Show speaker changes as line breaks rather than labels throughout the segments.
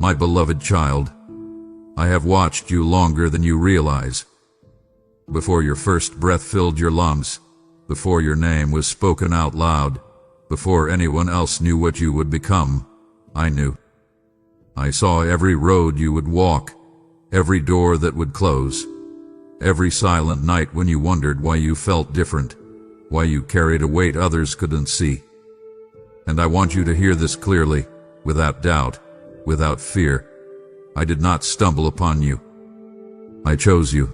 My beloved child, I have watched you longer than you realize. Before your first breath filled your lungs, before your name was spoken out loud, before anyone else knew what you would become, I knew. I saw every road you would walk, every door that would close, every silent night when you wondered why you felt different, why you carried a weight others couldn't see. And I want you to hear this clearly, without doubt, without fear. I did not stumble upon you. I chose you.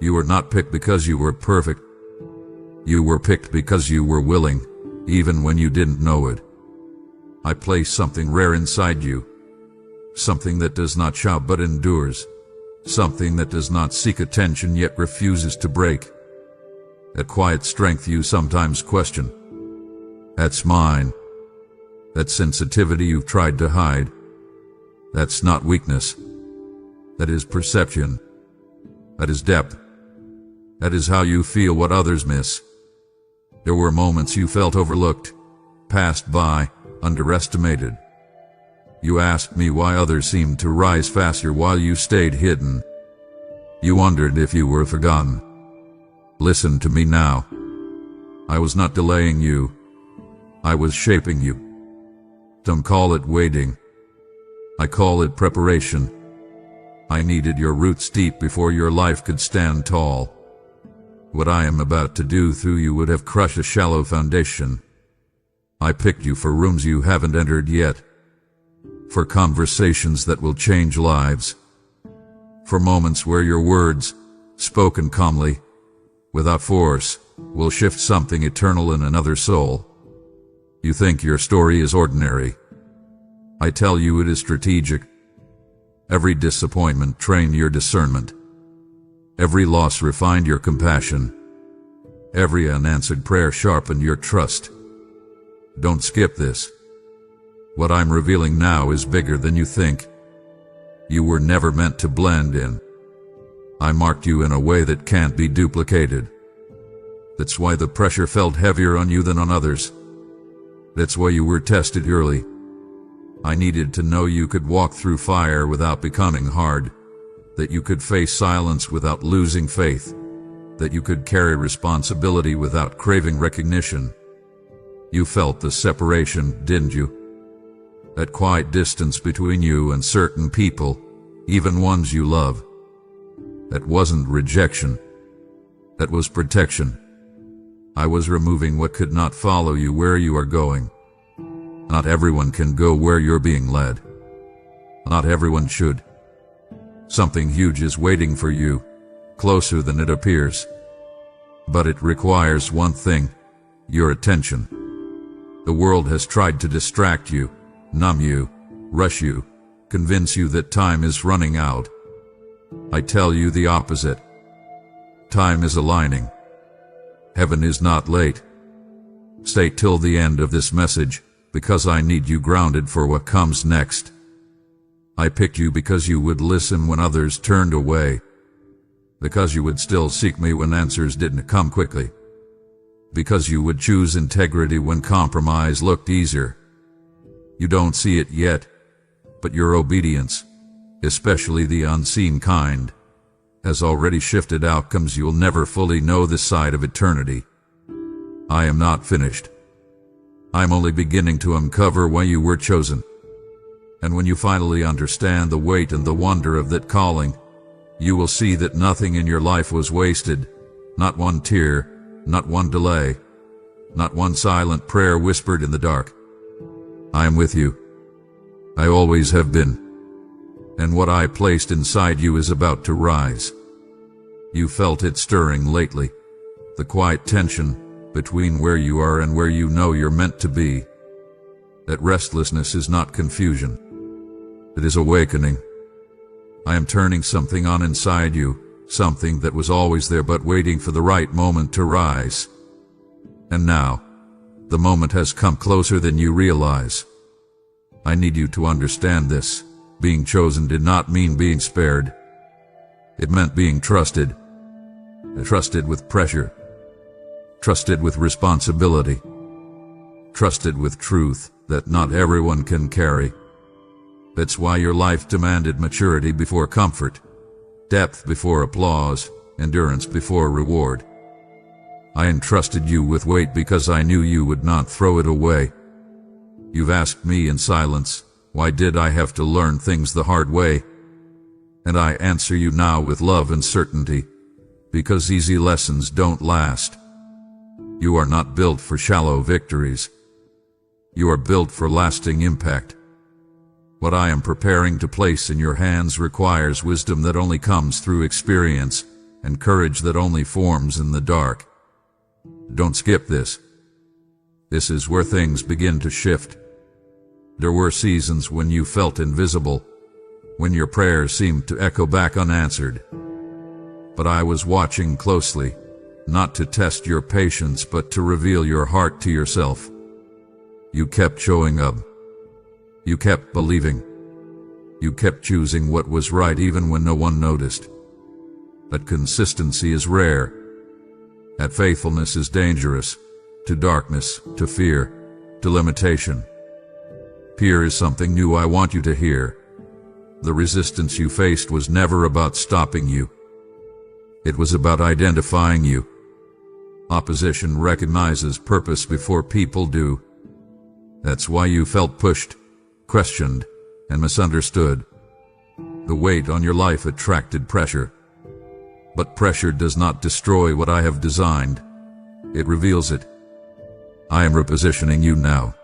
You were not picked because you were perfect. You were picked because you were willing, even when you didn't know it. I placed something rare inside you, something that does not shout but endures, something that does not seek attention yet refuses to break. That quiet strength you sometimes question. That's mine. That sensitivity you've tried to hide. That's not weakness. That is perception. That is depth. That is how you feel what others miss. There were moments you felt overlooked, passed by, underestimated. You asked me why others seemed to rise faster while you stayed hidden. You wondered if you were forgotten. Listen to me now. I was not delaying you. I was shaping you. Don't call it waiting. I call it preparation. I needed your roots deep before your life could stand tall. What I am about to do through you would have crushed a shallow foundation. I picked you for rooms you haven't entered yet, for conversations that will change lives, for moments where your words, spoken calmly, without force, will shift something eternal in another soul. You think your story is ordinary. I tell you it is strategic. Every disappointment trained your discernment. Every loss refined your compassion. Every unanswered prayer sharpened your trust. Don't skip this. What I'm revealing now is bigger than you think. You were never meant to blend in. I marked you in a way that can't be duplicated. That's why the pressure felt heavier on you than on others. That's why you were tested early. I needed to know you could walk through fire without becoming hard, that you could face silence without losing faith, that you could carry responsibility without craving recognition. You felt the separation, didn't you? That quiet distance between you and certain people, even ones you love. That wasn't rejection. That was protection. I was removing what could not follow you where you are going. Not everyone can go where you're being led. Not everyone should. Something huge is waiting for you, closer than it appears. But it requires one thing, your attention. The world has tried to distract you, numb you, rush you, convince you that time is running out. I tell you the opposite. Time is aligning. Heaven is not late. Stay till the end of this message, because I need you grounded for what comes next. I picked you because you would listen when others turned away, because you would still seek me when answers didn't come quickly, because you would choose integrity when compromise looked easier. You don't see it yet, but your obedience, especially the unseen kind, has already shifted outcomes you'll never fully know this side of eternity. I am not finished. I'm only beginning to uncover why you were chosen. And when you finally understand the weight and the wonder of that calling, you will see that nothing in your life was wasted, not one tear, not one delay, not one silent prayer whispered in the dark. I am with you. I always have been. And what I placed inside you is about to rise. You felt it stirring lately, the quiet tension between where you are and where you know you're meant to be. That restlessness is not confusion. It is awakening. I am turning something on inside you, something that was always there but waiting for the right moment to rise. And now, the moment has come closer than you realize. I need you to understand this. Being chosen did not mean being spared. It meant being trusted. Trusted with pressure. Trusted with responsibility. Trusted with truth that not everyone can carry. That's why your life demanded maturity before comfort, depth before applause, endurance before reward. I entrusted you with weight because I knew you would not throw it away. You've asked me in silence, why did I have to learn things the hard way? And I answer you now with love and certainty, because easy lessons don't last. You are not built for shallow victories. You are built for lasting impact. What I am preparing to place in your hands requires wisdom that only comes through experience and courage that only forms in the dark. Don't skip this. This is where things begin to shift. There were seasons when you felt invisible, when your prayers seemed to echo back unanswered. But I was watching closely, not to test your patience but to reveal your heart to yourself. You kept showing up. You kept believing. You kept choosing what was right even when no one noticed. That consistency is rare. That faithfulness is dangerous, to darkness, to fear, to limitation. Here is something new I want you to hear. The resistance you faced was never about stopping you. It was about identifying you. Opposition recognizes purpose before people do. That's why you felt pushed, questioned, and misunderstood. The weight on your life attracted pressure. But pressure does not destroy what I have designed. It reveals it. I am repositioning you now.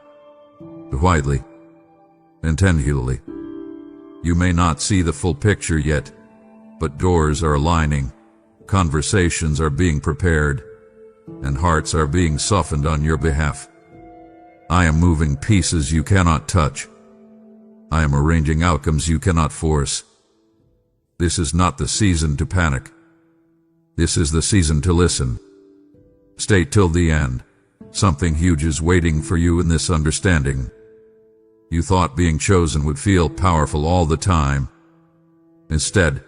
Quietly. Intentionally. You may not see the full picture yet, but doors are aligning, conversations are being prepared, and hearts are being softened on your behalf. I am moving pieces you cannot touch. I am arranging outcomes you cannot force. This is not the season to panic. This is the season to listen. Stay till the end. Something huge is waiting for you in this understanding. You thought being chosen would feel powerful all the time. Instead,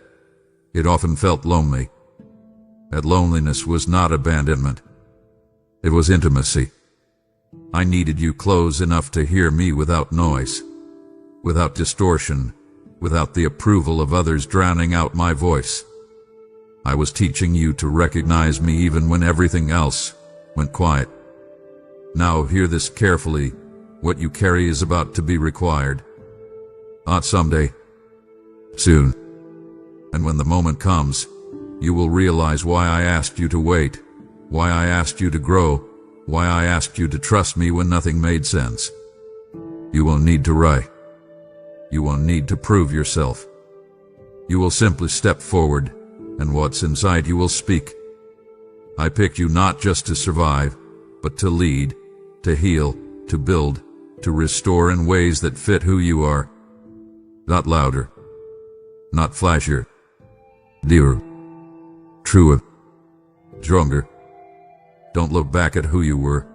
it often felt lonely. That loneliness was not abandonment. It was intimacy. I needed you close enough to hear me without noise, without distortion, without the approval of others drowning out my voice. I was teaching you to recognize me even when everything else went quiet. Now hear this carefully. What you carry is about to be required. Not someday. Soon. And when the moment comes, you will realize why I asked you to wait, why I asked you to grow, why I asked you to trust me when nothing made sense. You won't need to write. You won't need to prove yourself. You will simply step forward, and what's inside you will speak. I picked you not just to survive, but to lead, to heal, to build, to restore in ways that fit who you are. Not louder, not flashier, deeper, truer, stronger. Don't look back at who you were.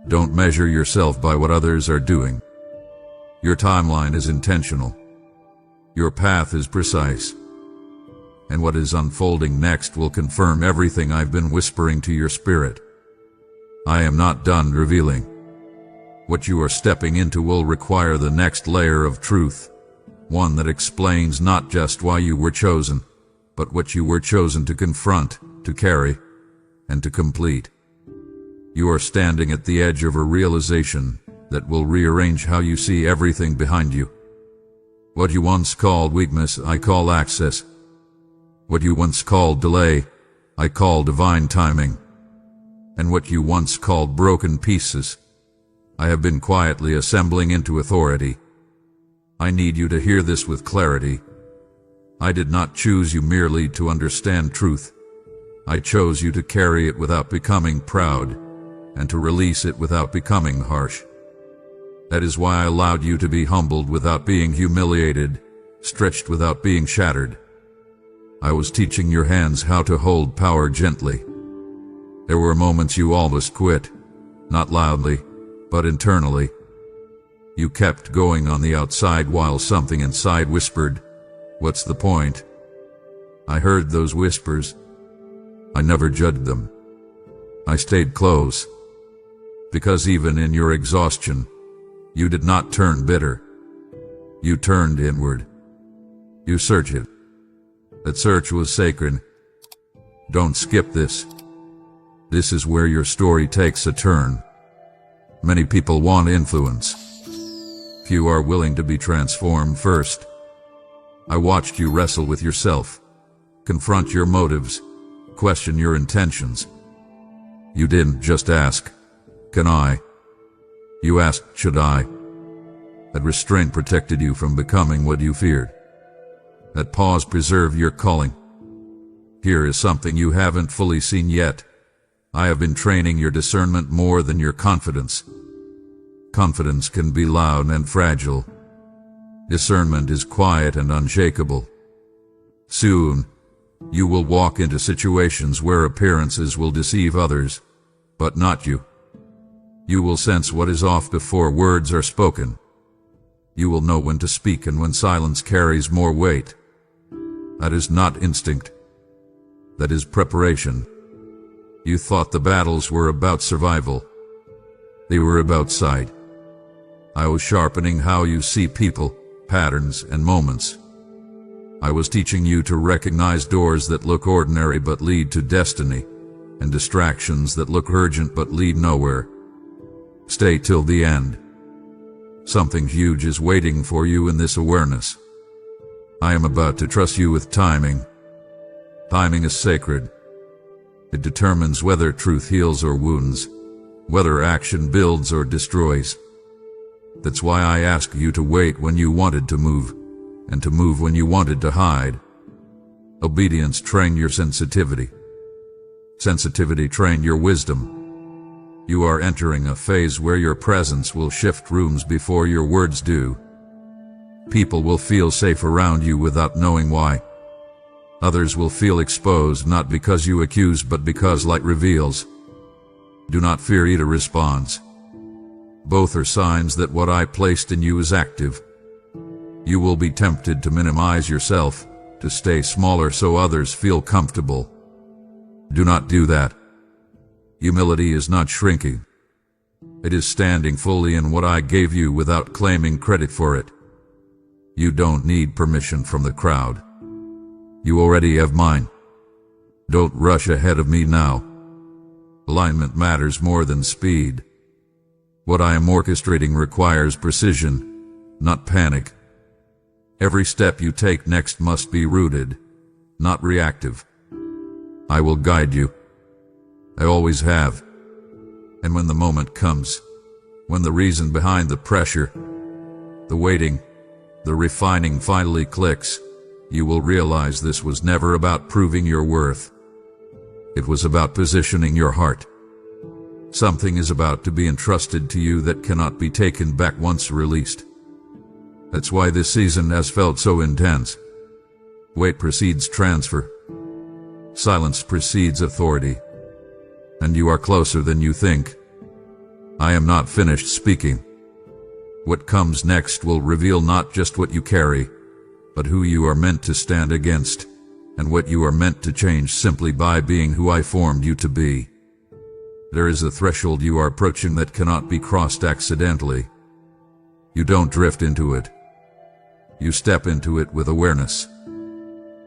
Don't measure yourself by what others are doing. Your timeline is intentional. Your path is precise. And what is unfolding next will confirm everything I've been whispering to your spirit. I am not done revealing. What you are stepping into will require the next layer of truth, one that explains not just why you were chosen, but what you were chosen to confront, to carry, and to complete. You are standing at the edge of a realization that will rearrange how you see everything behind you. What you once called weakness, I call access. What you once called delay, I call divine timing. And what you once called broken pieces, I have been quietly assembling into authority. I need you to hear this with clarity. I did not choose you merely to understand truth. I chose you to carry it without becoming proud, and to release it without becoming harsh. That is why I allowed you to be humbled without being humiliated, stretched without being shattered. I was teaching your hands how to hold power gently. There were moments you almost quit, not loudly, but internally. You kept going on the outside while something inside whispered, "What's the point?" I heard those whispers. I never judged them. I stayed close. Because even in your exhaustion, you did not turn bitter. You turned inward. You search it. That search was sacred. Don't skip this. This is where your story takes a turn. Many people want influence. Few are willing to be transformed first. I watched you wrestle with yourself, confront your motives, question your intentions. You didn't just ask, "Can I?" You asked, "Should I?" That restraint protected you from becoming what you feared. That pause preserved your calling. Here is something you haven't fully seen yet. I have been training your discernment more than your confidence. Confidence can be loud and fragile. Discernment is quiet and unshakable. Soon, you will walk into situations where appearances will deceive others, but not you. You will sense what is off before words are spoken. You will know when to speak and when silence carries more weight. That is not instinct. That is preparation. You thought the battles were about survival. They were about sight. I was sharpening how you see people, patterns, and moments. I was teaching you to recognize doors that look ordinary but lead to destiny, and distractions that look urgent but lead nowhere. Stay till the end. Something huge is waiting for you in this awareness. I am about to trust you with timing. Timing is sacred. It determines whether truth heals or wounds, whether action builds or destroys. That's why I ask you to wait when you wanted to move, and to move when you wanted to hide. Obedience trained your sensitivity. Sensitivity trained your wisdom. You are entering a phase where your presence will shift rooms before your words do. People will feel safe around you without knowing why. Others will feel exposed not because you accuse but because light reveals. Do not fear either response. Both are signs that what I placed in you is active. You will be tempted to minimize yourself, to stay smaller so others feel comfortable. Do not do that. Humility is not shrinking. It is standing fully in what I gave you without claiming credit for it. You don't need permission from the crowd. You already have mine. Don't rush ahead of me now. Alignment matters more than speed. What I am orchestrating requires precision, not panic. Every step you take next must be rooted, not reactive. I will guide you. I always have. And when the moment comes, when the reason behind the pressure, the waiting, the refining finally clicks, you will realize this was never about proving your worth. It was about positioning your heart. Something is about to be entrusted to you that cannot be taken back once released. That's why this season has felt so intense. Wait precedes transfer. Silence precedes authority. And you are closer than you think. I am not finished speaking. What comes next will reveal not just what you carry, but who you are meant to stand against, and what you are meant to change simply by being who I formed you to be. There is a threshold you are approaching that cannot be crossed accidentally. You don't drift into it. You step into it with awareness.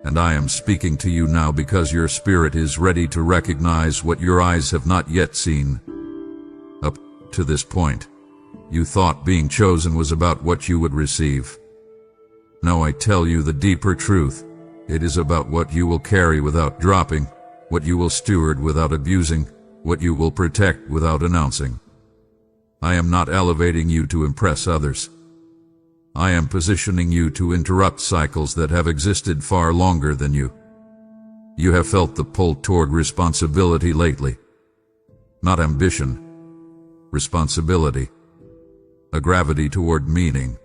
And I am speaking to you now because your spirit is ready to recognize what your eyes have not yet seen. Up to this point, you thought being chosen was about what you would receive. Now I tell you the deeper truth. It is about what you will carry without dropping, what you will steward without abusing, what you will protect without announcing. I am not elevating you to impress others. I am positioning you to interrupt cycles that have existed far longer than you. You have felt the pull toward responsibility lately. Not ambition. Responsibility. A gravity toward meaning.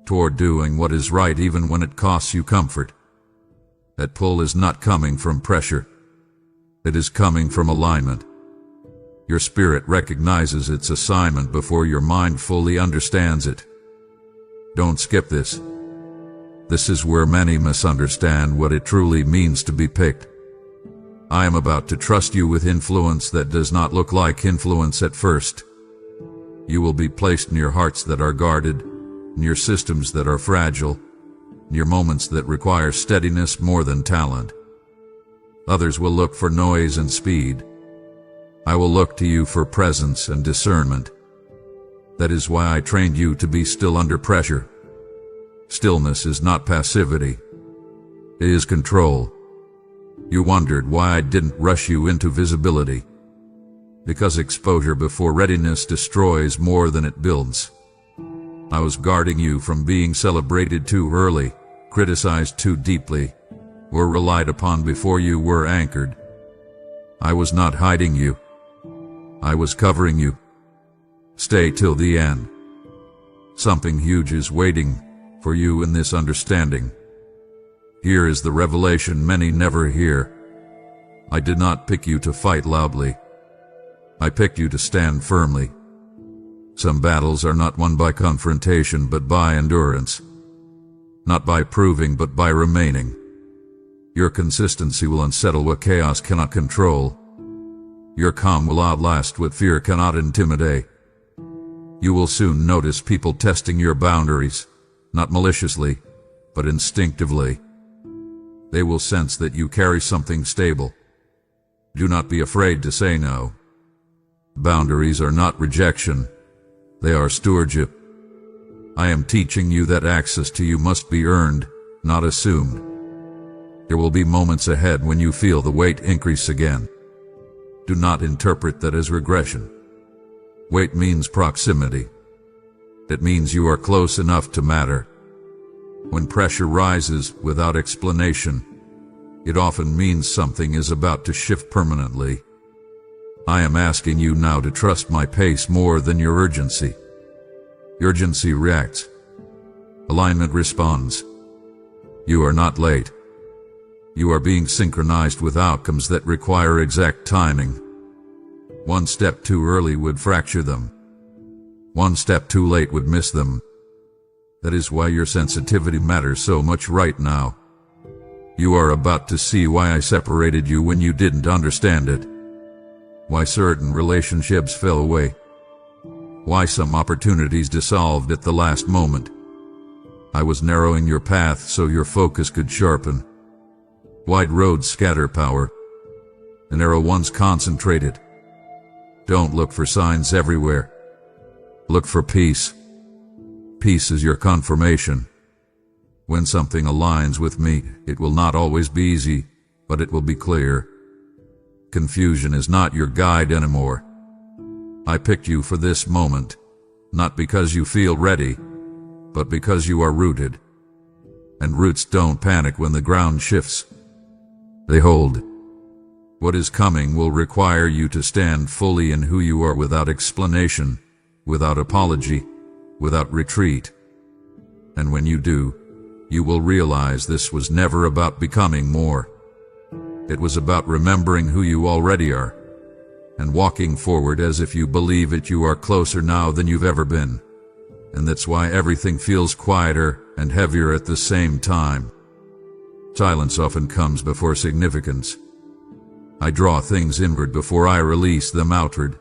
Toward doing what is right even when it costs you comfort. That pull is not coming from pressure. It is coming from alignment. Your spirit recognizes its assignment before your mind fully understands it. Don't skip this. This is where many misunderstand what it truly means to be picked. I am about to trust you with influence that does not look like influence at first. You will be placed near hearts that are guarded, near systems that are fragile, near moments that require steadiness more than talent. Others will look for noise and speed. I will look to you for presence and discernment. That is why I trained you to be still under pressure. Stillness is not passivity. It is control. You wondered why I didn't rush you into visibility. Because exposure before readiness destroys more than it builds. I was guarding you from being celebrated too early, criticized too deeply, or relied upon before you were anchored. I was not hiding you. I was covering you. Stay till the end. Something huge is waiting for you in this understanding. Here is the revelation many never hear. I did not pick you to fight loudly. I picked you to stand firmly. Some battles are not won by confrontation but by endurance. Not by proving but by remaining. Your consistency will unsettle what chaos cannot control. Your calm will outlast what fear cannot intimidate. You will soon notice people testing your boundaries, not maliciously, but instinctively. They will sense that you carry something stable. Do not be afraid to say no. Boundaries are not rejection. They are stewardship. I am teaching you that access to you must be earned, not assumed. There will be moments ahead when you feel the weight increase again. Do not interpret that as regression. Weight means proximity. It means you are close enough to matter. When pressure rises without explanation, it often means something is about to shift permanently. I am asking you now to trust my pace more than your urgency. Urgency reacts. Alignment responds. You are not late. You are being synchronized with outcomes that require exact timing. One step too early would fracture them. One step too late would miss them. That is why your sensitivity matters so much right now. You are about to see why I separated you when you didn't understand it. Why certain relationships fell away. Why some opportunities dissolved at the last moment. I was narrowing your path so your focus could sharpen. Wide roads scatter power. The narrow ones concentrated. Don't look for signs everywhere. Look for peace. Peace is your confirmation. When something aligns with me, it will not always be easy, but it will be clear. Confusion is not your guide anymore. I picked you for this moment, not because you feel ready, but because you are rooted. And roots don't panic when the ground shifts. They hold. What is coming will require you to stand fully in who you are without explanation, without apology, without retreat. And when you do, you will realize this was never about becoming more. It was about remembering who you already are, and walking forward as if you believe it. You are closer now than you've ever been. And that's why everything feels quieter and heavier at the same time. Silence often comes before significance. I draw things inward before I release them outward.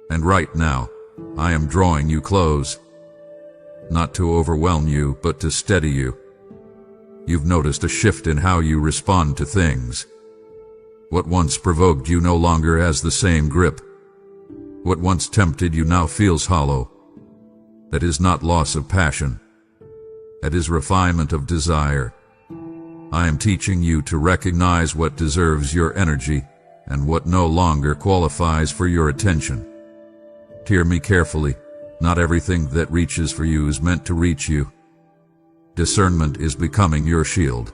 And right now, I am drawing you close. Not to overwhelm you, but to steady you. You've noticed a shift in how you respond to things. What once provoked you no longer has the same grip. What once tempted you now feels hollow. That is not loss of passion. That is refinement of desire. I am teaching you to recognize what deserves your energy and what no longer qualifies for your attention. Hear me carefully. Not everything that reaches for you is meant to reach you. Discernment is becoming your shield.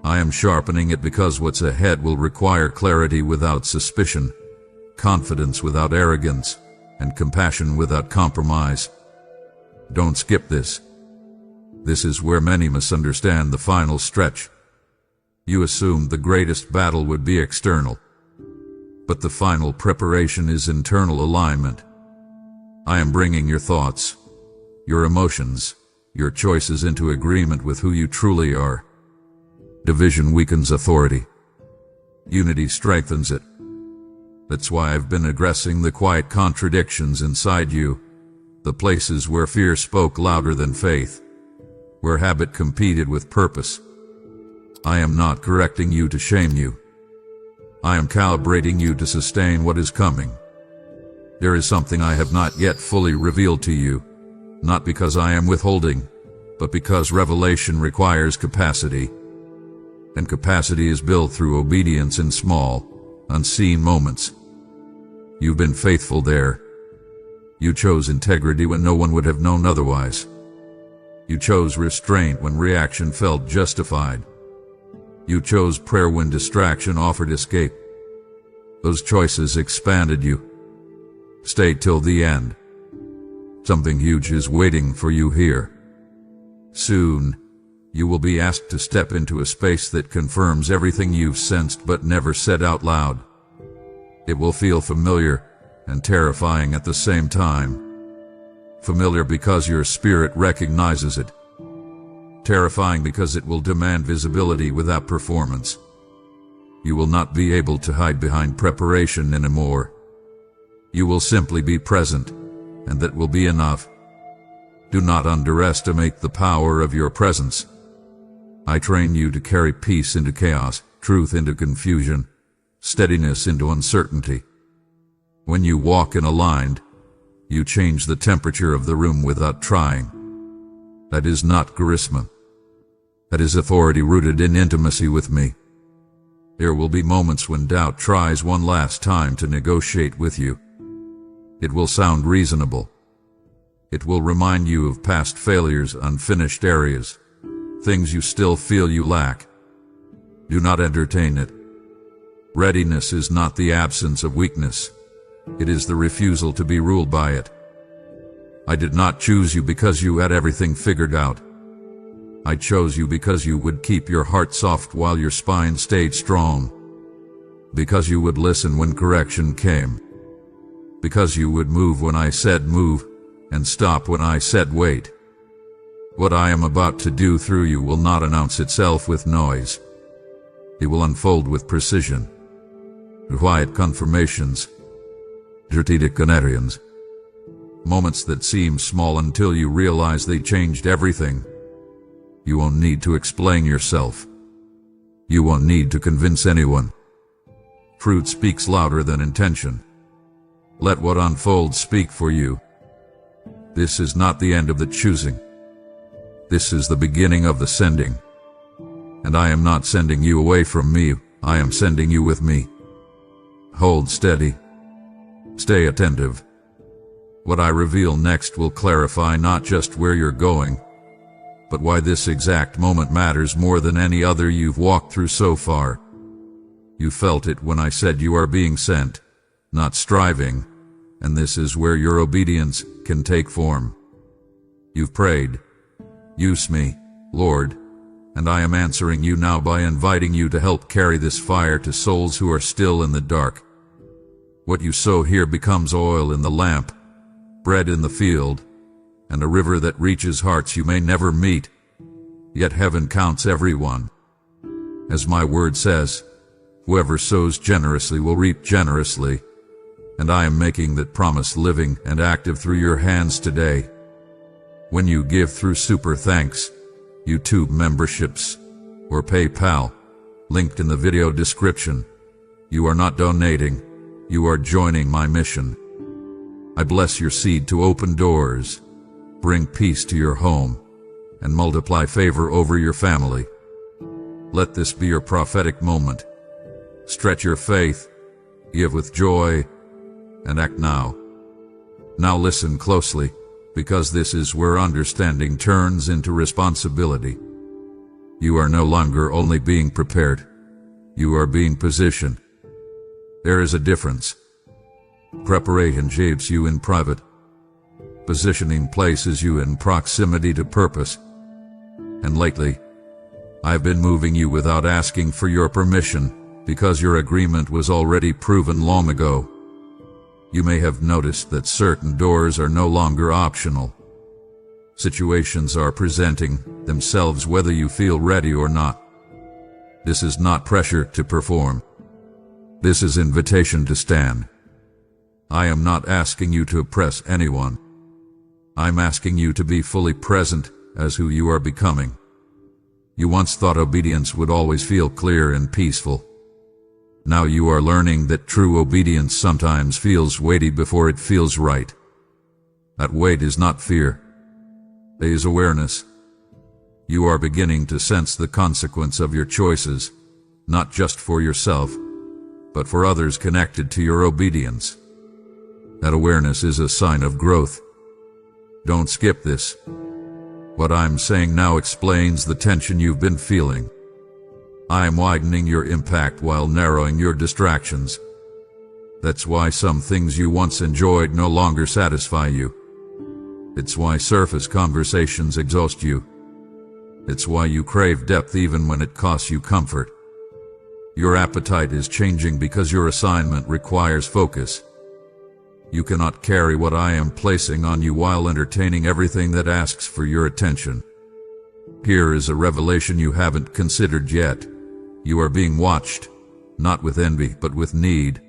I am sharpening it because what's ahead will require clarity without suspicion, confidence without arrogance, and compassion without compromise. Don't skip this. This is where many misunderstand the final stretch. You assumed the greatest battle would be external, but the final preparation is internal alignment. I am bringing your thoughts, your emotions, your choices into agreement with who you truly are. Division weakens authority. Unity strengthens it. That's why I've been addressing the quiet contradictions inside you, the places where fear spoke louder than faith, where habit competed with purpose. I am not correcting you to shame you. I am calibrating you to sustain what is coming. There is something I have not yet fully revealed to you, not because I am withholding, but because revelation requires capacity. And capacity is built through obedience in small, unseen moments. You've been faithful there. You chose integrity when no one would have known otherwise. You chose restraint when reaction felt justified. You chose prayer when distraction offered escape. Those choices expanded you. Stay till the end. Something huge is waiting for you here. Soon, you will be asked to step into a space that confirms everything you've sensed but never said out loud. It will feel familiar and terrifying at the same time. Familiar because your spirit recognizes it. Terrifying because it will demand visibility without performance. You will not be able to hide behind preparation anymore. You will simply be present, and that will be enough. Do not underestimate the power of your presence. I train you to carry peace into chaos, truth into confusion, steadiness into uncertainty. When you walk in aligned, you change the temperature of the room without trying. That is not charisma. That is authority rooted in intimacy with me. There will be moments when doubt tries one last time to negotiate with you. It will sound reasonable. It will remind you of past failures, unfinished areas, things you still feel you lack. Do not entertain it. Readiness is not the absence of weakness. It is the refusal to be ruled by it. I did not choose you because you had everything figured out. I chose you because you would keep your heart soft while your spine stayed strong. Because you would listen when correction came. Because you would move when I said move, and stop when I said wait. What I am about to do through you will not announce itself with noise. It will unfold with precision. Quiet confirmations. Strategic connections. Moments that seem small until you realize they changed everything. You won't need to explain yourself. You won't need to convince anyone. Fruit speaks louder than intention. Let what unfolds speak for you. This is not the end of the choosing. This is the beginning of the sending. And I am not sending you away from me, I am sending you with me. Hold steady. Stay attentive. What I reveal next will clarify not just where you're going, but why this exact moment matters more than any other you've walked through so far. You felt it when I said you are being sent, not striving, and this is where your obedience can take form. You've prayed, "Use me, Lord," and I am answering you now by inviting you to help carry this fire to souls who are still in the dark. What you sow here becomes oil in the lamp, bread in the field, and a river that reaches hearts you may never meet. Yet heaven counts everyone. As my word says, whoever sows generously will reap generously, and I am making that promise living and active through your hands today. When you give through Super Thanks, YouTube memberships, or PayPal, linked in the video description, you are not donating, you are joining my mission. I bless your seed to open doors, bring peace to your home, and multiply favor over your family. Let this be your prophetic moment. Stretch your faith, give with joy, and act now. Now listen closely, because this is where understanding turns into responsibility. You are no longer only being prepared, you are being positioned. There is a difference. Preparation shapes you in private. Positioning places you in proximity to purpose. And lately, I've been moving you without asking for your permission, because your agreement was already proven long ago. You may have noticed that certain doors are no longer optional. Situations are presenting themselves whether you feel ready or not. This is not pressure to perform. This is invitation to stand. I am not asking you to oppress anyone. I'm asking you to be fully present as who you are becoming. You once thought obedience would always feel clear and peaceful. Now you are learning that true obedience sometimes feels weighty before it feels right. That weight is not fear. It is awareness. You are beginning to sense the consequence of your choices, not just for yourself, but for others connected to your obedience. That awareness is a sign of growth. Don't skip this. What I'm saying now explains the tension you've been feeling. I am widening your impact while narrowing your distractions. That's why some things you once enjoyed no longer satisfy you. It's why surface conversations exhaust you. It's why you crave depth even when it costs you comfort. Your appetite is changing because your assignment requires focus. You cannot carry what I am placing on you while entertaining everything that asks for your attention. Here is a revelation you haven't considered yet. You are being watched, not with envy, but with need.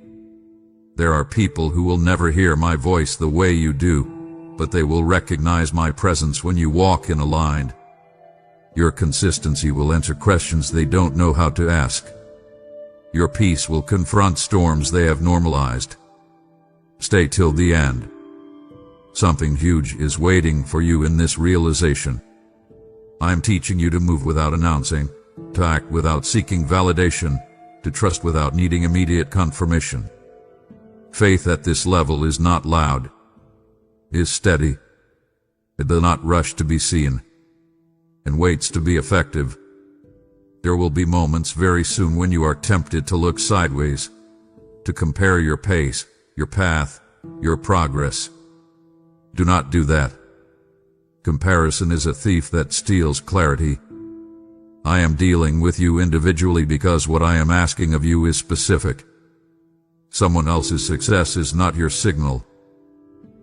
There are people who will never hear my voice the way you do, but they will recognize my presence when you walk in aligned. Your consistency will answer questions they don't know how to ask. Your peace will confront storms they have normalized. Stay till the end. Something huge is waiting for you in this realization. I'm teaching you to move without announcing, to act without seeking validation, to trust without needing immediate confirmation. Faith at this level is not loud, is steady. It does not rush to be seen, and waits to be effective. There will be moments very soon when you are tempted to look sideways, to compare your pace, your path, your progress. Do not do that. Comparison is a thief that steals clarity. I am dealing with you individually because what I am asking of you is specific. Someone else's success is not your signal.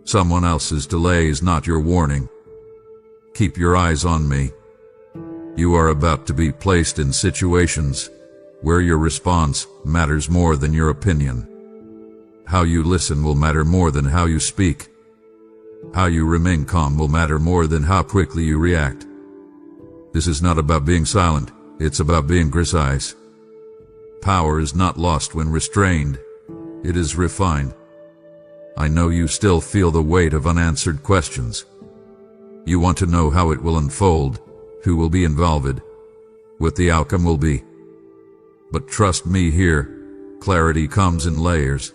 Someone else's delay is not your warning. Keep your eyes on me. You are about to be placed in situations where your response matters more than your opinion. How you listen will matter more than how you speak. How you remain calm will matter more than how quickly you react. This is not about being silent, it's about being precise. Power is not lost when restrained, it is refined. I know you still feel the weight of unanswered questions. You want to know how it will unfold, who will be involved, what the outcome will be. But trust me here, clarity comes in layers.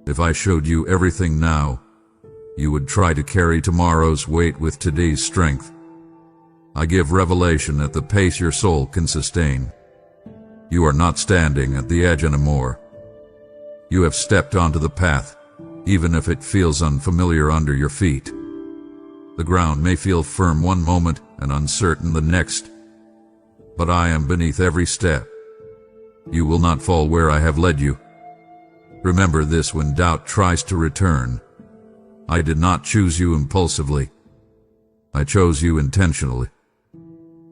If I showed you everything now, you would try to carry tomorrow's weight with today's strength. I give revelation at the pace your soul can sustain. You are not standing at the edge anymore. You have stepped onto the path, even if it feels unfamiliar under your feet. The ground may feel firm one moment and uncertain the next, but I am beneath every step. You will not fall where I have led you. Remember this when doubt tries to return. I did not choose you impulsively. I chose you intentionally.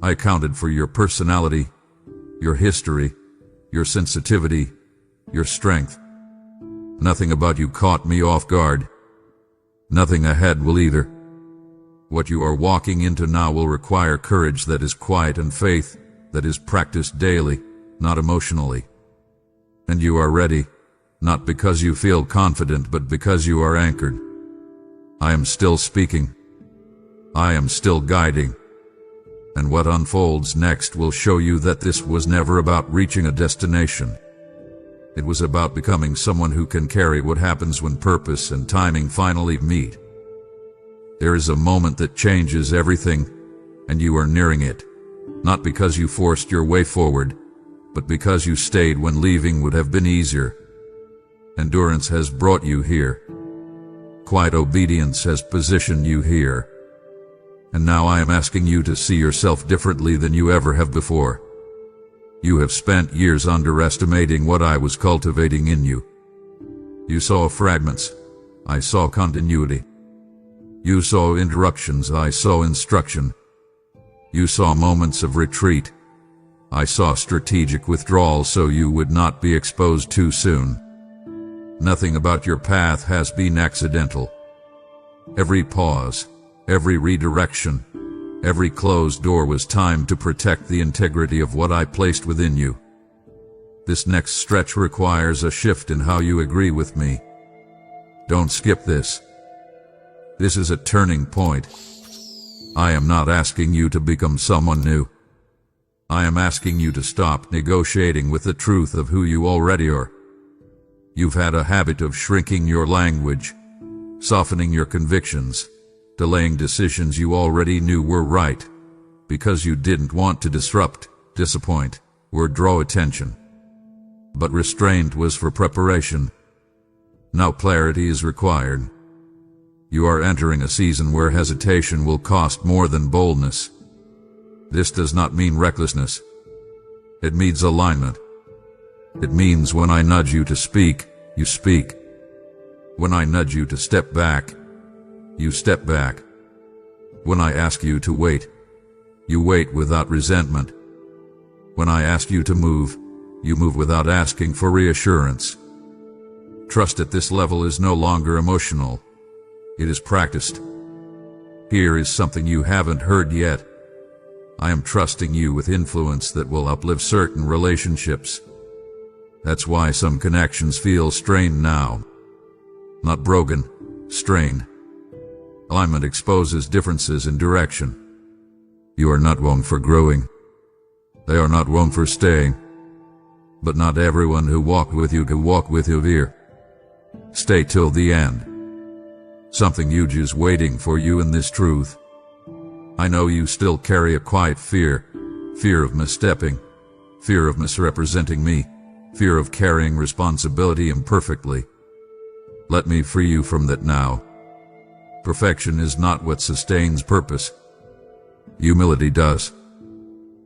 I accounted for your personality, your history, your sensitivity, your strength. Nothing about you caught me off guard. Nothing ahead will either. What you are walking into now will require courage that is quiet and faith that is practiced daily, not emotionally. And you are ready, not because you feel confident, but because you are anchored. I am still speaking. I am still guiding. And what unfolds next will show you that this was never about reaching a destination. It was about becoming someone who can carry what happens when purpose and timing finally meet. There is a moment that changes everything, and you are nearing it, not because you forced your way forward, but because you stayed when leaving would have been easier. Endurance has brought you here. Quiet obedience has positioned you here. And now I am asking you to see yourself differently than you ever have before. You have spent years underestimating what I was cultivating in you. You saw fragments. I saw continuity. You saw interruptions. I saw instruction. You saw moments of retreat. I saw strategic withdrawal so you would not be exposed too soon. Nothing about your path has been accidental. Every pause, Every redirection, every closed door was timed to protect the integrity of what I placed within you. This next stretch requires a shift in how you agree with me. Don't skip this. This is a turning point. I am not asking you to become someone new. I am asking you to stop negotiating with the truth of who you already are. You've had a habit of shrinking your language, softening your convictions, delaying decisions you already knew were right, because you didn't want to disrupt, disappoint, or draw attention. But restraint was for preparation. Now clarity is required. You are entering a season where hesitation will cost more than boldness. This does not mean recklessness. It means alignment. It means when I nudge you to speak, you speak. When I nudge you to step back, you step back. When I ask you to wait, you wait without resentment. When I ask you to move, you move without asking for reassurance. Trust at this level is no longer emotional. It is practiced. Here is something you haven't heard yet. I am trusting you with influence that will uplift certain relationships. That's why some connections feel strained now. Not broken, strained. Alignment exposes differences in direction. You are not wrong for growing. They are not wrong for staying. But not everyone who walked with you can walk with you here. Stay till the end. Something huge is waiting for you in this truth. I know you still carry a quiet fear of misstepping, fear of misrepresenting me, fear of carrying responsibility imperfectly. Let me free you from that now. Perfection is not what sustains purpose. Humility does.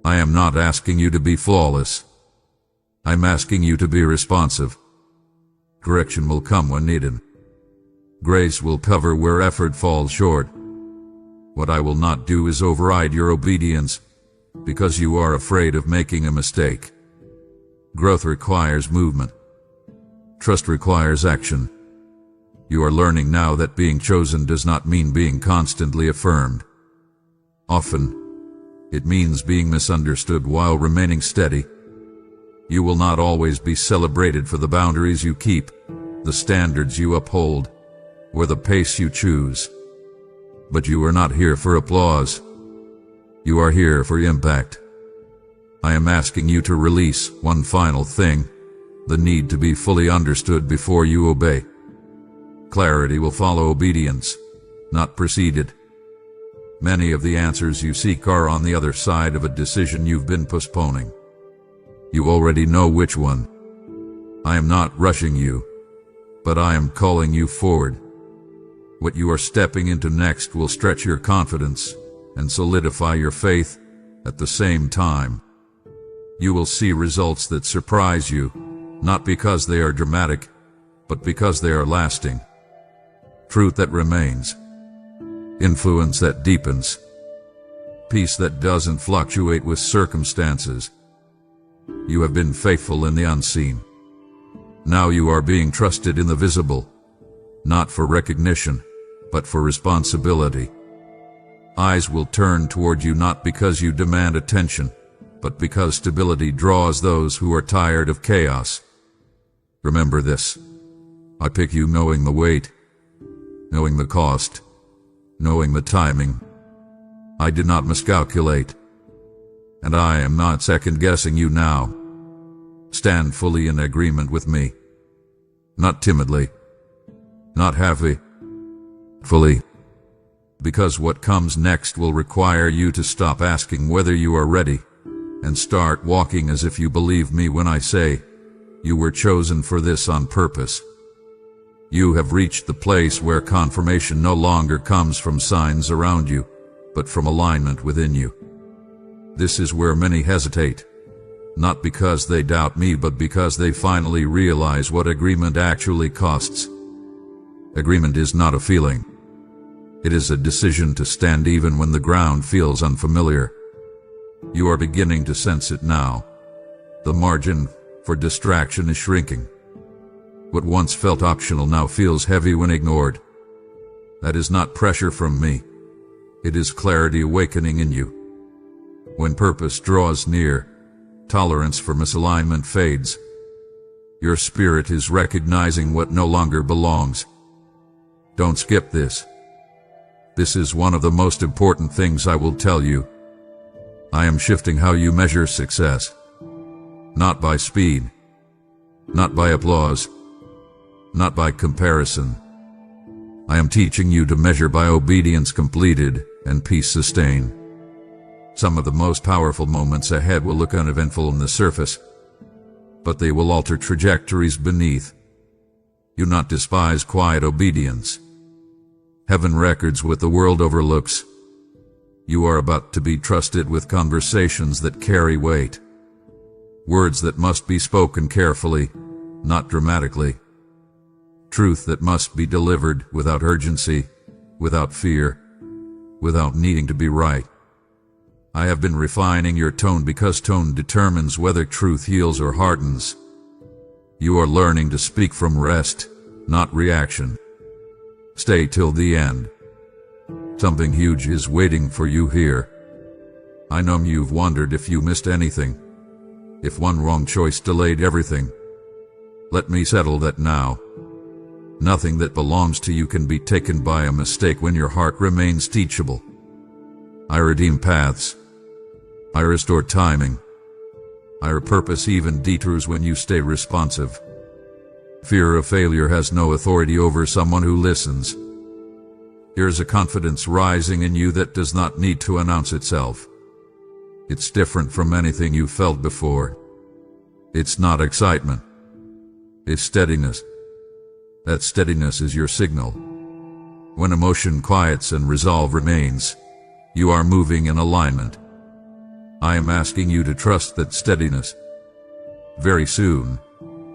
I am not asking you to be flawless. I'm asking you to be responsive. Correction will come when needed. Grace will cover where effort falls short. What I will not do is override your obedience, because you are afraid of making a mistake. Growth requires movement. Trust requires action. You are learning now that being chosen does not mean being constantly affirmed. Often, it means being misunderstood while remaining steady. You will not always be celebrated for the boundaries you keep, the standards you uphold, or the pace you choose. But you are not here for applause. You are here for impact. I am asking you to release one final thing, the need to be fully understood before you obey. Clarity will follow obedience, not precede it. Many of the answers you seek are on the other side of a decision you've been postponing. You already know which one. I am not rushing you, but I am calling you forward. What you are stepping into next will stretch your confidence and solidify your faith at the same time. You will see results that surprise you, not because they are dramatic, but because they are lasting. Truth that remains. Influence that deepens. Peace that doesn't fluctuate with circumstances. You have been faithful in the unseen. Now you are being trusted in the visible, not for recognition, but for responsibility. Eyes will turn toward you not because you demand attention, but because stability draws those who are tired of chaos. Remember this. I pick you knowing the weight, knowing the cost, knowing the timing. I did not miscalculate, and I am not second-guessing you now. Stand fully in agreement with me. Not timidly, not halfly, fully. Because what comes next will require you to stop asking whether you are ready, and start walking as if you believe me when I say, you were chosen for this on purpose. You have reached the place where confirmation no longer comes from signs around you, but from alignment within you. This is where many hesitate, not because they doubt me, but because they finally realize what agreement actually costs. Agreement is not a feeling. It is a decision to stand even when the ground feels unfamiliar. You are beginning to sense it now. The margin for distraction is shrinking. What once felt optional now feels heavy when ignored. That is not pressure from me. It is clarity awakening in you. When purpose draws near, tolerance for misalignment fades. Your spirit is recognizing what no longer belongs. Don't skip this. This is one of the most important things I will tell you. I am shifting how you measure success. Not by speed. Not by applause. Not by comparison. I am teaching you to measure by obedience completed and peace sustained. Some of the most powerful moments ahead will look uneventful on the surface, but they will alter trajectories beneath. You not despise quiet obedience. Heaven records what the world overlooks. You are about to be trusted with conversations that carry weight. Words that must be spoken carefully, not dramatically. Truth that must be delivered without urgency, without fear, without needing to be right. I have been refining your tone because tone determines whether truth heals or hardens. You are learning to speak from rest, not reaction. Stay till the end. Something huge is waiting for you here. I know you've wondered if you missed anything, if one wrong choice delayed everything. Let me settle that now. Nothing that belongs to you can be taken by a mistake when your heart remains teachable. I redeem paths. I restore timing. I repurpose even detours when you stay responsive. Fear of failure has no authority over someone who listens. There is a confidence rising in you that does not need to announce itself. It's different from anything you felt before. It's not excitement. It's steadiness. That steadiness is your signal. When emotion quiets and resolve remains, you are moving in alignment. I am asking you to trust that steadiness. Very soon,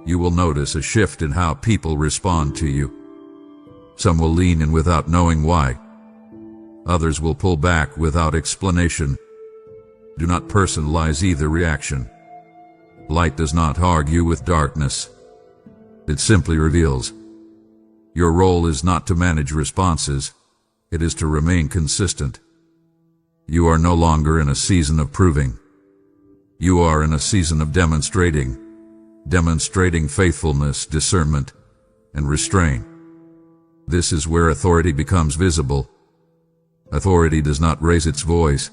you will notice a shift in how people respond to you. Some will lean in without knowing why. Others will pull back without explanation. Do not personalize either reaction. Light does not argue with darkness. It simply reveals. Your role is not to manage responses. It is to remain consistent. You are no longer in a season of proving. You are in a season of demonstrating faithfulness, discernment, and restraint. This is where authority becomes visible. Authority does not raise its voice.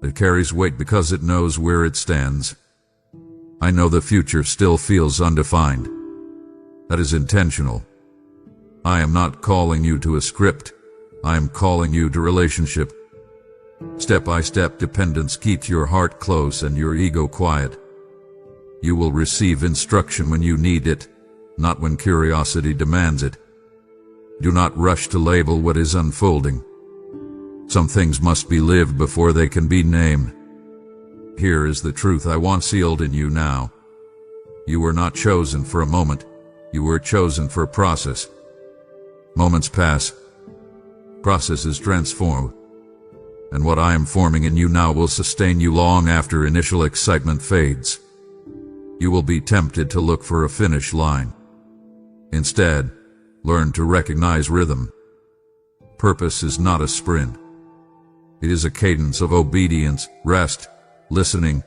It carries weight because it knows where it stands. I know the future still feels undefined. That is intentional. I am not calling you to a script. I am calling you to relationship. Step-by-step dependence keeps your heart close and your ego quiet. You will receive instruction when you need it, not when curiosity demands it. Do not rush to label what is unfolding. Some things must be lived before they can be named. Here is the truth I want sealed in you now. You were not chosen for a moment. You were chosen for a process. Moments pass. Processes transform. And what I am forming in you now will sustain you long after initial excitement fades. You will be tempted to look for a finish line. Instead, learn to recognize rhythm. Purpose is not a sprint. It is a cadence of obedience, rest, listening,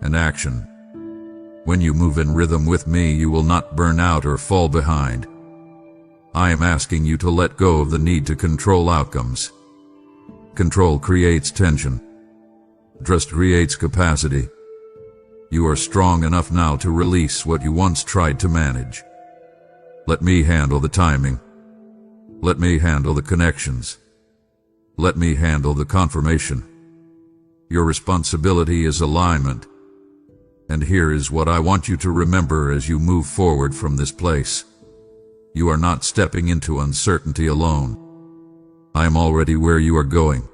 and action. When you move in rhythm with me, you will not burn out or fall behind. I am asking you to let go of the need to control outcomes. Control creates tension. Trust creates capacity. You are strong enough now to release what you once tried to manage. Let me handle the timing. Let me handle the connections. Let me handle the confirmation. Your responsibility is alignment. And here is what I want you to remember as you move forward from this place. You are not stepping into uncertainty alone. I am already where you are going.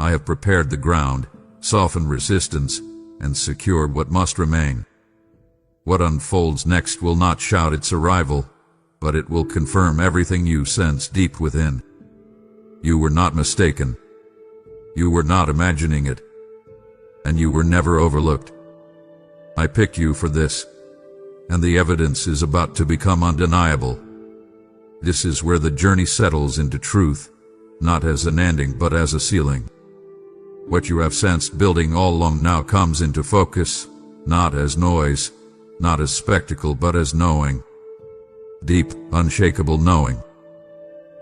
I have prepared the ground, softened resistance, and secured what must remain. What unfolds next will not shout its arrival, but it will confirm everything you sense deep within. You were not mistaken. You were not imagining it. And you were never overlooked. I picked you for this, and the evidence is about to become undeniable. This is where the journey settles into truth, not as an ending but as a ceiling. What you have sensed building all along now comes into focus, not as noise, not as spectacle but as knowing. Deep, unshakable knowing.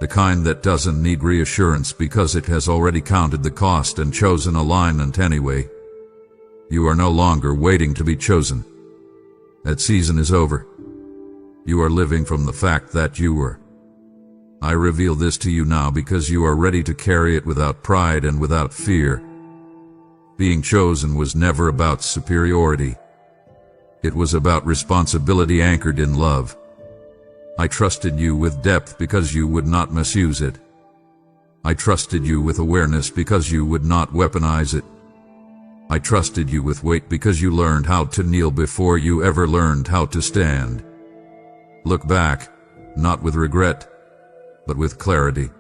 The kind that doesn't need reassurance because it has already counted the cost and chosen alignment anyway. You are no longer waiting to be chosen. That season is over. You are living from the fact that you were. I reveal this to you now because you are ready to carry it without pride and without fear. Being chosen was never about superiority. It was about responsibility anchored in love. I trusted you with depth because you would not misuse it. I trusted you with awareness because you would not weaponize it. I trusted you with weight because you learned how to kneel before you ever learned how to stand. Look back, not with regret, but with clarity.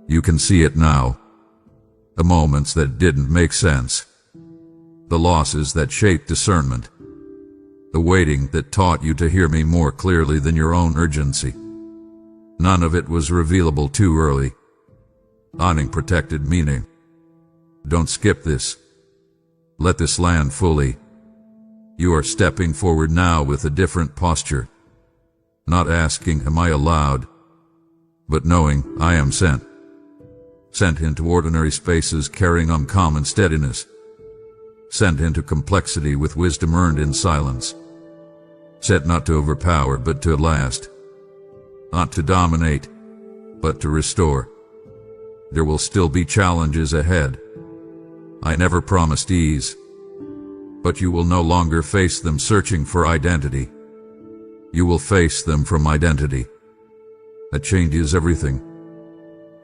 You can see it now. The moments that didn't make sense. The losses that shaped discernment. The waiting that taught you to hear me more clearly than your own urgency. None of it was revealable too early. Honoring protected meaning. Don't skip this. Let this land fully. You are stepping forward now with a different posture. Not asking, am I allowed? But knowing, I am sent. Sent into ordinary spaces carrying uncommon steadiness. Sent into complexity with wisdom earned in silence. Set not to overpower, but to last. Not to dominate, but to restore. There will still be challenges ahead. I never promised ease. But you will no longer face them searching for identity. You will face them from identity. That changes everything.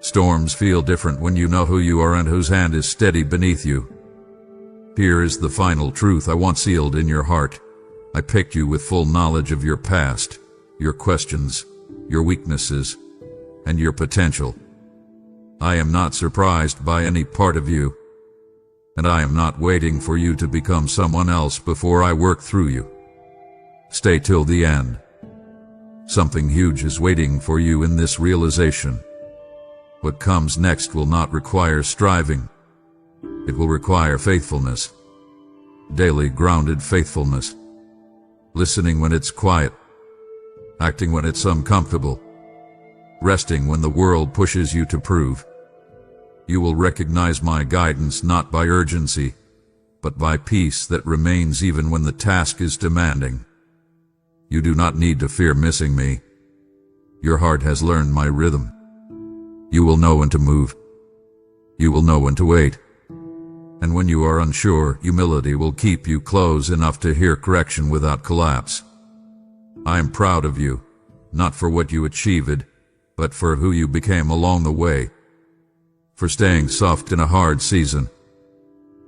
Storms feel different when you know who you are and whose hand is steady beneath you. Here is the final truth I want sealed in your heart. I picked you with full knowledge of your past, your questions, your weaknesses, and your potential. I am not surprised by any part of you, and I am not waiting for you to become someone else before I work through you. Stay till the end. Something huge is waiting for you in this realization. What comes next will not require striving. It will require faithfulness. Daily grounded faithfulness. Listening when it's quiet. Acting when it's uncomfortable. Resting when the world pushes you to prove. You will recognize my guidance not by urgency, but by peace that remains even when the task is demanding. You do not need to fear missing me. Your heart has learned my rhythm. You will know when to move. You will know when to wait. And when you are unsure, humility will keep you close enough to hear correction without collapse. I am proud of you, not for what you achieved, but for who you became along the way. For staying soft in a hard season.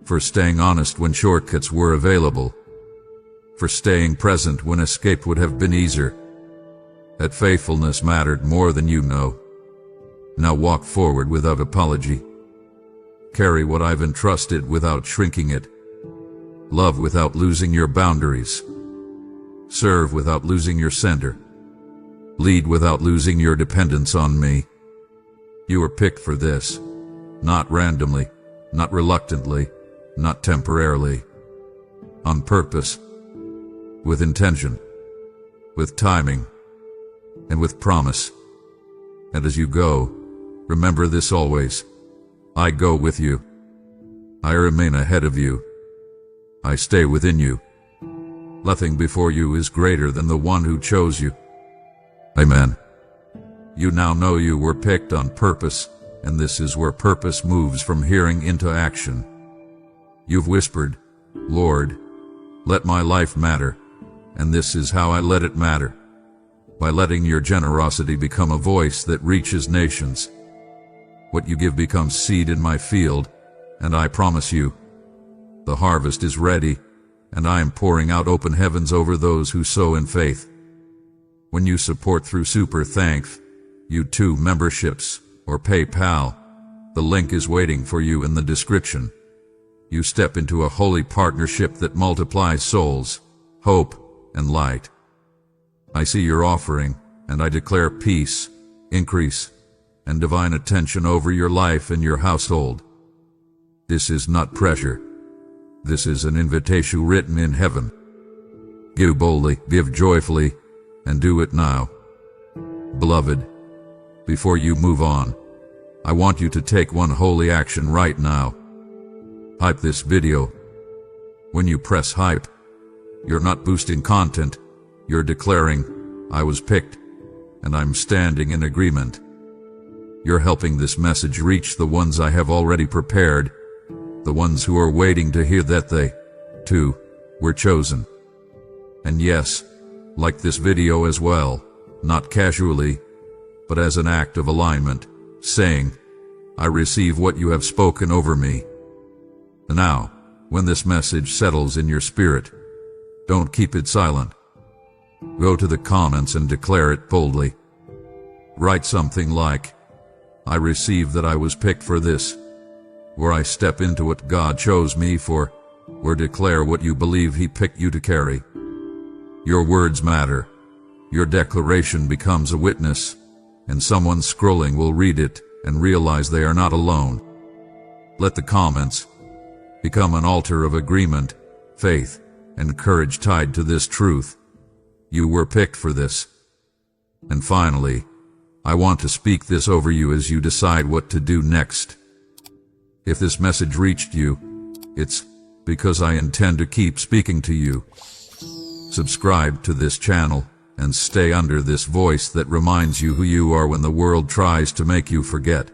For staying honest when shortcuts were available. For staying present when escape would have been easier. That faithfulness mattered more than you know. Now walk forward without apology. Carry what I've entrusted without shrinking it. Love without losing your boundaries. Serve without losing your center. Lead without losing your dependence on me. You were picked for this. Not randomly, not reluctantly, not temporarily. On purpose. With intention. With timing. And with promise. And as you go, remember this always. I go with you. I remain ahead of you. I stay within you. Nothing before you is greater than the one who chose you. Amen. You now know you were picked on purpose, and this is where purpose moves from hearing into action. You've whispered, Lord, let my life matter, and this is how I let it matter. By letting your generosity become a voice that reaches nations. What you give becomes seed in my field, and I promise you, the harvest is ready, and I am pouring out open heavens over those who sow in faith. When you support through Super Thanks, U2 memberships, or PayPal, the link is waiting for you in the description. You step into a holy partnership that multiplies souls, hope, and light. I see your offering, and I declare peace, increase, and divine attention over your life and your household. This is not pressure. This is an invitation written in heaven. Give boldly, give joyfully, and do it now. Beloved, before you move on, I want you to take one holy action right now. Hype this video. When you press hype, you're not boosting content, you're declaring, I was picked, and I'm standing in agreement. You're helping this message reach the ones I have already prepared, the ones who are waiting to hear that they, too, were chosen. And yes, like this video as well, not casually, but as an act of alignment, saying, I receive what you have spoken over me. And now, when this message settles in your spirit, don't keep it silent. Go to the comments and declare it boldly. Write something like, I receive that I was picked for this, or I step into what God chose me for, or declare what you believe He picked you to carry. Your words matter. Your declaration becomes a witness, and someone scrolling will read it and realize they are not alone. Let the comments become an altar of agreement, faith, and courage tied to this truth. You were picked for this. And finally, I want to speak this over you as you decide what to do next. If this message reached you, it's because I intend to keep speaking to you. Subscribe to this channel and stay under this voice that reminds you who you are when the world tries to make you forget.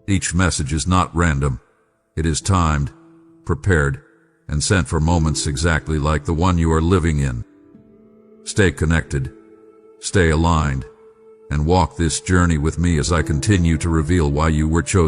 Each message is not random. It is timed, prepared, and sent for moments exactly like the one you are living in. Stay connected, stay aligned, and walk this journey with me as I continue to reveal why you were chosen.